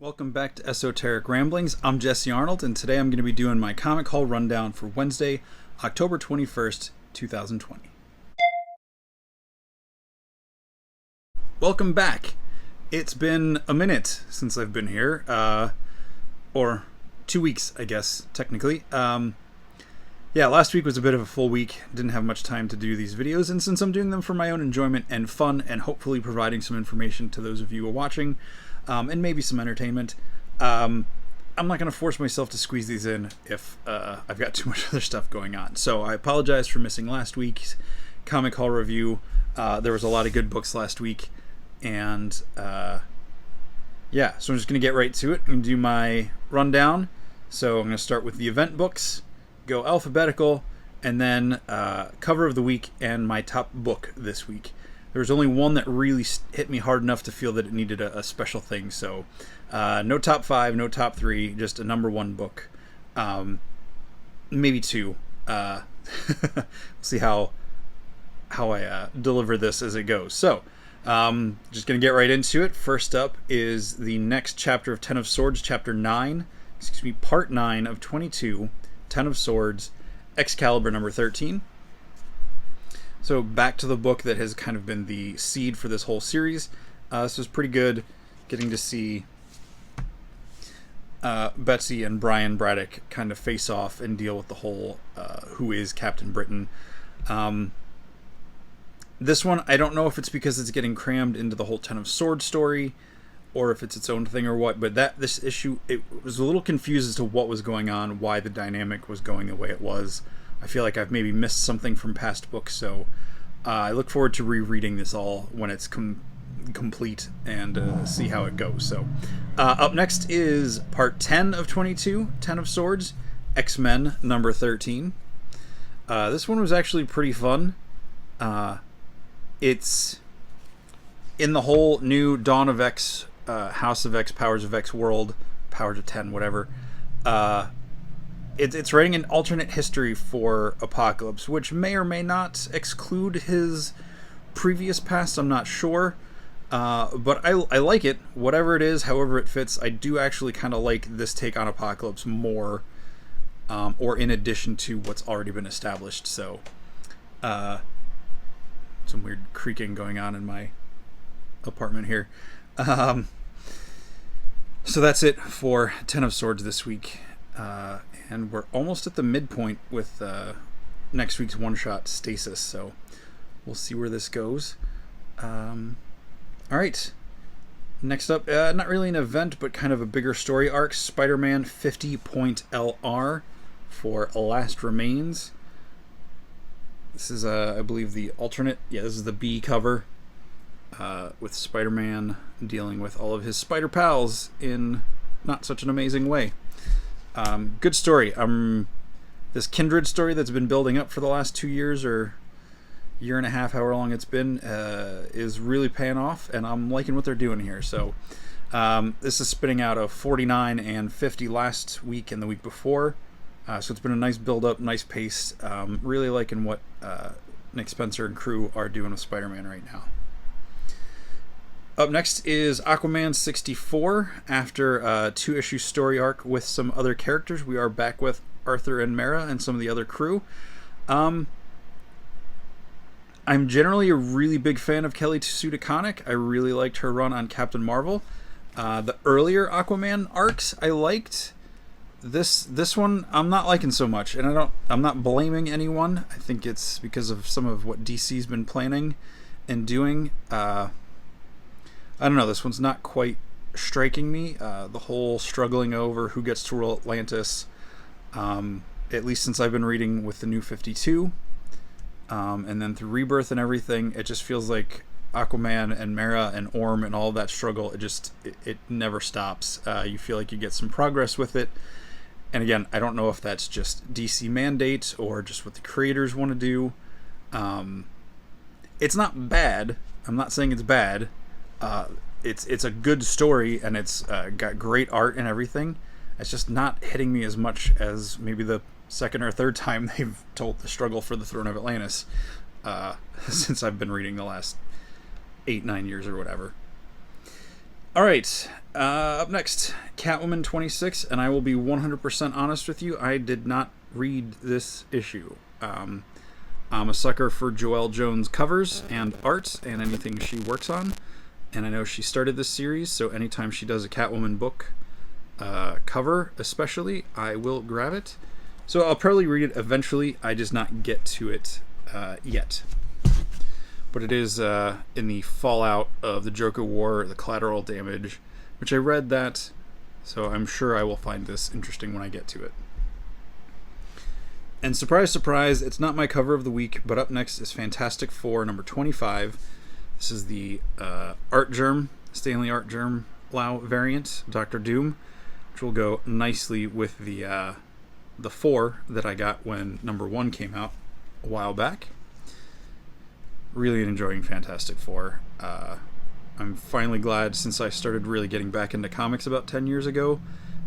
Welcome back to Esoteric Ramblings. I'm Jesse Arnold, and today I'm going to be doing my comic haul rundown for Wednesday, October 21st, 2020. Welcome back. It's been a minute since I've been here, or 2 weeks, I guess, technically. Last week was a bit of a full week. Didn't have much time to do these videos, and since I'm doing them for my own enjoyment and fun, and hopefully providing some information to those of you who are watching, and maybe some entertainment, I'm not going to force myself to squeeze these in if I've got too much other stuff going on. So I apologize for missing last week's comic haul review. There was a lot of good books last week, and so I'm just going to get right to it. I'm going to do my rundown. So I'm going to start with the event books, go alphabetical, and then cover of the week and my top book this week. There was only one that really hit me hard enough to feel that it needed a special thing. So no top 5, no top 3, just a number 1 book. Maybe 2. We'll see how I deliver this as it goes. So just going to get right into it. First up is the next chapter of Ten of Swords, part 9 of 22, Ten of Swords, Excalibur number 13. So back to the book that has kind of been the seed for this whole series. This was pretty good, getting to see Betsy and Brian Braddock kind of face off and deal with the whole who is Captain Britain. This one, I don't know if it's because it's getting crammed into the whole Ten of Swords story, or if it's its own thing or what, but this issue, it was a little confused as to what was going on, why the dynamic was going the way it was. I feel like I've maybe missed something from past books, so I look forward to rereading this all when it's complete and see how it goes. So up next is part 10 of 22, Ten of Swords, X-Men number 13. This one was actually pretty fun. It's in the whole new Dawn of X, House of X, Powers of X world, Powers of 10, whatever. It's writing an alternate history for Apocalypse, which may or may not exclude his previous past. I'm not sure. But I like it. Whatever it is, however it fits, I do actually kind of like this take on Apocalypse more, or in addition to what's already been established. So, some weird creaking going on in my apartment here. So that's it for Ten of Swords this week. And we're almost at the midpoint with next week's one-shot Stasis, so we'll see where this goes. Alright, next up, not really an event, but kind of a bigger story arc, Spider-Man 50.LR for Last Remains. This is, I believe, the alternate, this is the B cover, with Spider-Man dealing with all of his spider pals in not such an amazing way. Good story. This Kindred story that's been building up for the last 2 years or year and a half, however long it's been, is really paying off, and I'm liking what they're doing here. So this is spitting out a 49 and 50 last week and the week before. So it's been a nice build-up, nice pace. Really liking what Nick Spencer and crew are doing with Spider-Man right now. Up next is Aquaman 64. After a 2-issue story arc with some other characters, we are back with Arthur and Mera and some of the other crew. I'm generally a really big fan of Kelly Tsu DeConnick. I really liked her run on Captain Marvel. The earlier Aquaman arcs I liked. This one I'm not liking so much, and I'm not blaming anyone. I think it's because of some of what DC's been planning and doing. I don't know, this one's not quite striking me. The whole struggling over who gets to rule Atlantis, at least since I've been reading with the New 52, and then through Rebirth and everything, it just feels like Aquaman and Mera and Orm and all that struggle, it never stops. You feel like you get some progress with it. And again, I don't know if that's just DC mandate or just what the creators want to do. It's not bad. I'm not saying it's bad. It's a good story, and it's got great art and everything. It's just not hitting me as much as maybe the second or third time they've told the struggle for the Throne of Atlantis since I've been reading the last 8-9 years or whatever. All right, up next, Catwoman 26, and I will be 100% honest with you, I did not read this issue. I'm a sucker for Joelle Jones covers and art and anything she works on, and I know she started this series, so anytime she does a Catwoman book cover especially, I will grab it. So I'll probably read it eventually, I just not get to it yet. But it is in the fallout of the Joker War, the collateral damage, which I read that, so I'm sure I will find this interesting when I get to it. And surprise, surprise, it's not my cover of the week, but up next is Fantastic Four number 25. This is the Art Germ, Stanley Art Germ Lau variant, Dr. Doom, which will go nicely with the 4 that I got when number 1 came out a while back. Really enjoying Fantastic Four. I'm finally glad, since I started really getting back into comics about 10 years ago,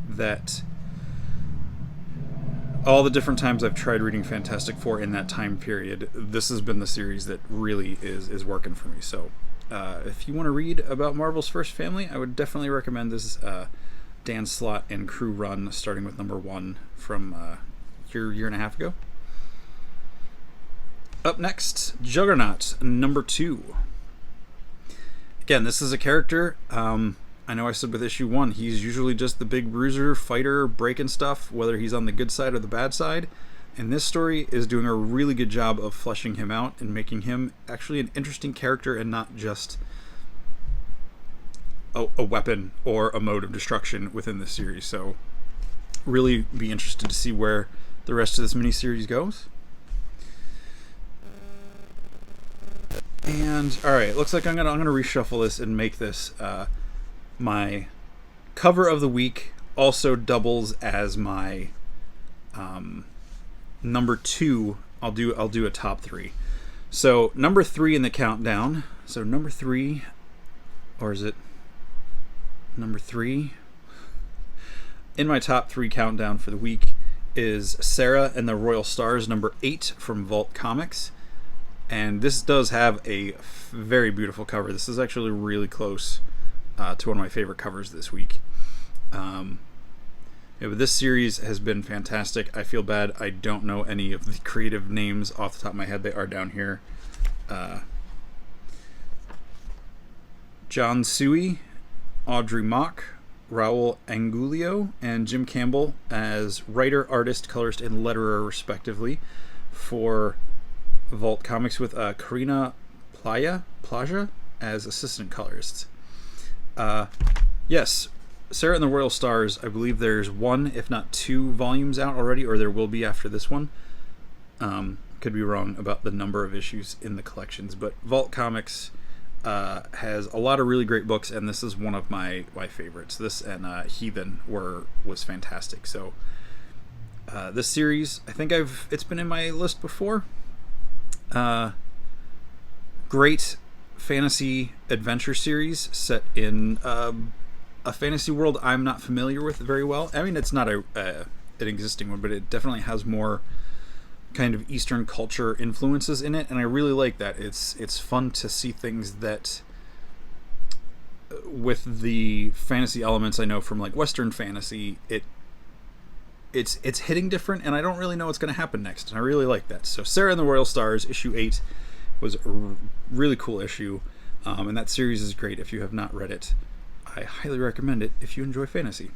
that all the different times I've tried reading Fantastic Four in that time period, this has been the series that really is working for me. So if you want to read about Marvel's first family, I would definitely recommend this Dan Slott and crew run, starting with number 1 from a year and a half ago. Up next, Juggernaut, number 2. Again, this is a character, I know I said with issue 1, he's usually just the big bruiser, fighter, breaking stuff, whether he's on the good side or the bad side. And this story is doing a really good job of fleshing him out and making him actually an interesting character and not just a weapon or a mode of destruction within the series. So really be interested to see where the rest of this miniseries goes. And alright, looks like I'm gonna reshuffle this and make this my cover of the week. Also doubles as my number 2. I'll do a top 3. So number 3 in the countdown. So number 3, or is it number 3? In my top 3 countdown for the week is Sera and the Royal Stars, number 8 from Vault Comics. And this does have a very beautiful cover. This is actually really close to one of my favorite covers this week. But this series has been fantastic. I feel bad I don't know any of the creative names off the top of my head. They are down here. John Suey, Audrey Mock, Raul Angulio, and Jim Campbell as writer, artist, colorist, and letterer, respectively, for Vault Comics, with Karina Plaja as assistant colorists. Yes, Sera and the Royal Stars, I believe there's 1, if not 2 volumes out already, or there will be after this one. Could be wrong about the number of issues in the collections, but Vault Comics has a lot of really great books, and this is one of my favorites. This and Heathen was fantastic. So this series, I think it's been in my list before. Great fantasy adventure series set in a fantasy world I'm not familiar with very well. I mean, it's not an existing one, but it definitely has more kind of Eastern culture influences in it, and I really like that. It's fun to see things that, with the fantasy elements I know from like Western fantasy, it's hitting different, and I don't really know what's going to happen next, and I really like that. So Sera and the Royal Stars, issue 8, was a really cool issue, and that series is great. If you have not read it, I highly recommend it if you enjoy fantasy.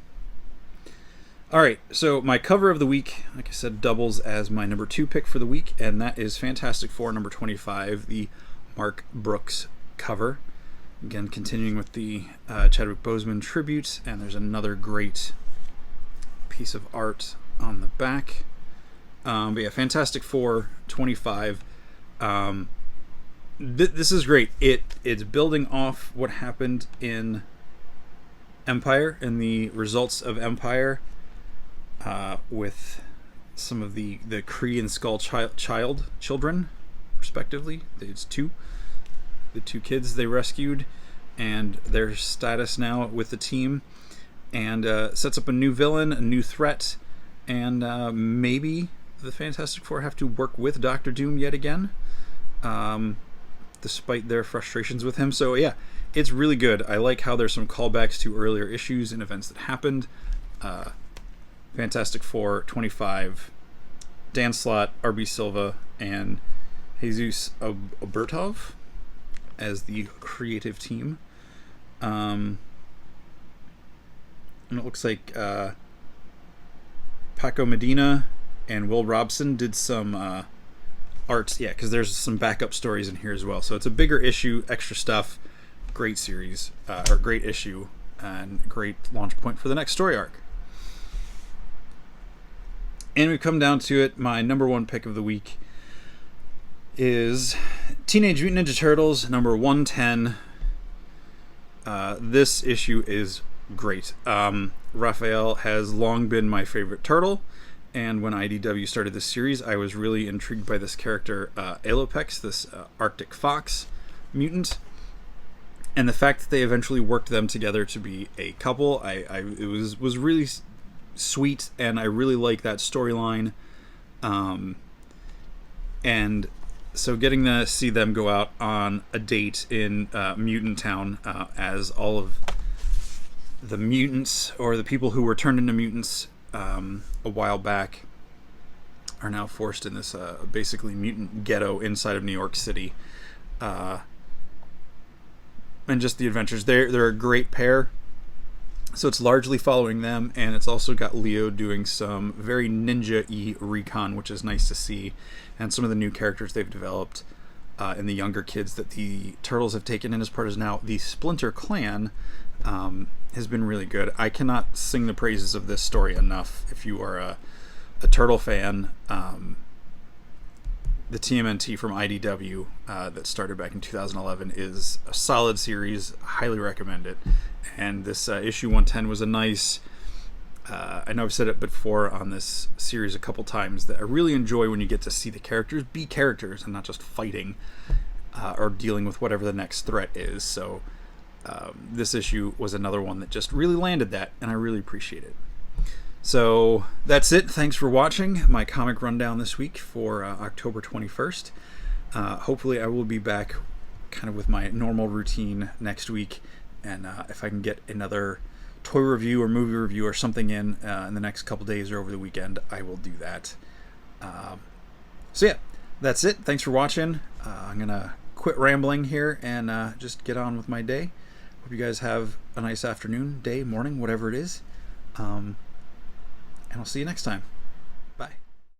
Alright, so my cover of the week, like I said, doubles as my number 2 pick for the week, and that is Fantastic Four number 25, the Mark Brooks cover. Again, continuing with the Chadwick Boseman tribute, and there's another great piece of art on the back. But yeah, Fantastic Four 25. This is great. It's building off what happened in Empire and the results of Empire, with some of the Kree and Skull children, respectively. It's the two kids they rescued, and their status now with the team, and sets up a new villain, a new threat, and maybe the Fantastic Four have to work with Doctor Doom yet again, despite their frustrations with him. So yeah, it's really good. I like how there's some callbacks to earlier issues and events that happened. Fantastic Four 25, Dan Slott, RB Silva, and Jesus Obertov as the creative team. And it looks like Paco Medina and Will Robson did some art. Yeah, because there's some backup stories in here as well. So it's a bigger issue, extra stuff. Great series, or great issue, and great launch point for the next story arc. And we've come down to it. My number one pick of the week is Teenage Mutant Ninja Turtles number 110. This issue is great. Raphael has long been my favorite turtle, and when IDW started this series, I was really intrigued by this character, Alopex, this Arctic fox mutant. And the fact that they eventually worked them together to be a couple, it was really sweet, and I really like that storyline. And so getting to see them go out on a date in Mutant Town, as all of the mutants, or the people who were turned into mutants a while back, are now forced in this basically mutant ghetto inside of New York City. And just the adventures. They're a great pair. So it's largely following them, and it's also got Leo doing some very ninja-y recon, which is nice to see. And some of the new characters they've developed, and the younger kids that the Turtles have taken in as part of now the Splinter Clan, has been really good. I cannot sing the praises of this story enough. If you are a Turtle fan, the TMNT from IDW that started back in 2011 is a solid series. Highly recommend it. And this issue 110 was a nice... I know I've said it before on this series a couple times, that I really enjoy when you get to see the characters be characters and not just fighting or dealing with whatever the next threat is. So this issue was another one that just really landed that, and I really appreciate it. So that's it. Thanks for watching my comic rundown this week for October 21st. Hopefully I will be back kind of with my normal routine next week, and if I can get another toy review or movie review or something in the next couple days or over the weekend, I will do that. So yeah, that's it. Thanks for watching. I'm gonna quit rambling here and just get on with my day. Hope you guys have a nice afternoon, day, morning, whatever it is. And I'll see you next time.